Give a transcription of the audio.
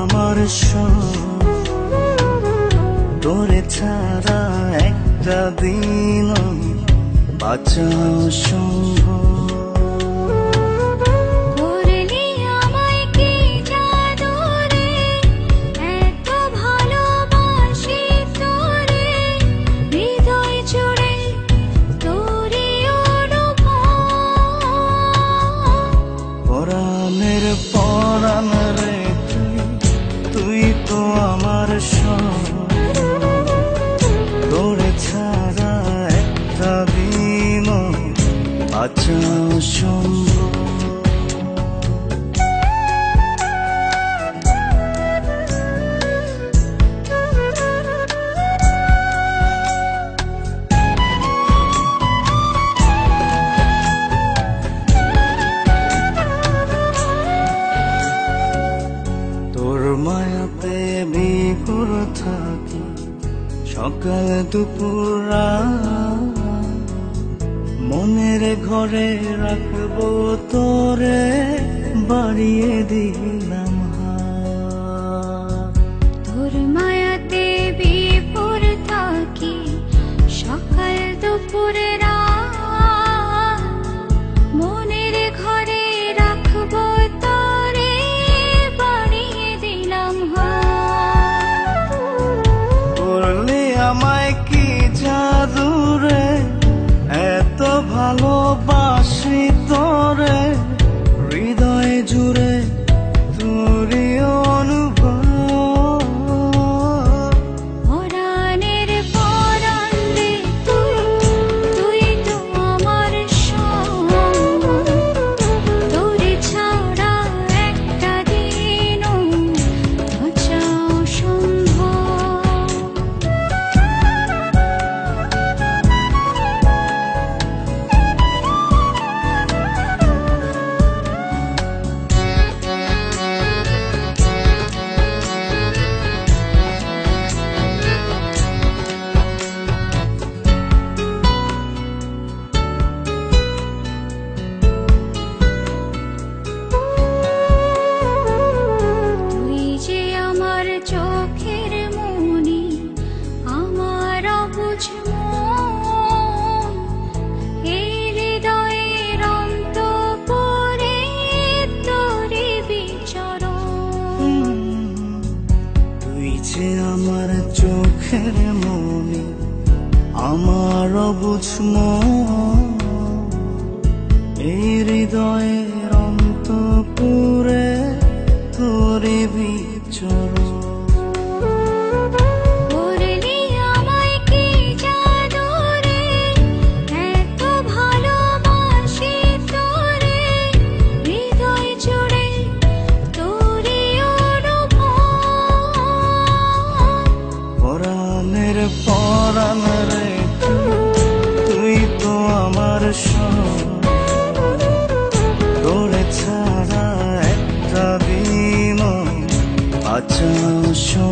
আমার সব, তোরে ছাড়া একটা দিন বাঁচাও সম্ভব। পরাণের পরাণ রে তুই তো আমার সব, তোরে ছাড়া একটা দিন বাঁচাও সম্ভব। তোর মায়াতে বিভোর থাকি সকাল দুপুর রাত, মনের ঘরে রাখবো তোরে বাড়িয়ে দিলাম হাত। তোর মায়াতে বিভোর থাকি সকাল দুপুর রাত, মনের ঘরে রাখবো তোরে বাড়িয়ে দিলাম হাত। করলি আমায় কি জাদু রে, এত ভালোবাসি তোরে, হৃদয় জুড়ে তোরই অনুভব। পরাণের পরাণ রে তুই তো আমার সব, তোরে ছাড়া একটা দিনও বাঁচাও সম্ভব। তুই যে আমার চোখের মনি, আমার অবুঝ মন, এই হৃদয়ের অন্তঃপুরে তোরে বিচরণ। তুই যে আমার চোখের মনি, আমার অবুঝ মন, এই হৃদয়ের অন্তঃপুরে তোরে বিচরণ। করলি আমায় কি জাদু রে, এত ভালোবাসি তোরে, হৃদয় জুড়ে তোরই অনুভব। পরাণের পরাণ রে তুই তো আমার সব, তোরে ছাড়া একটা দিন বাঁচাও সম্ভব।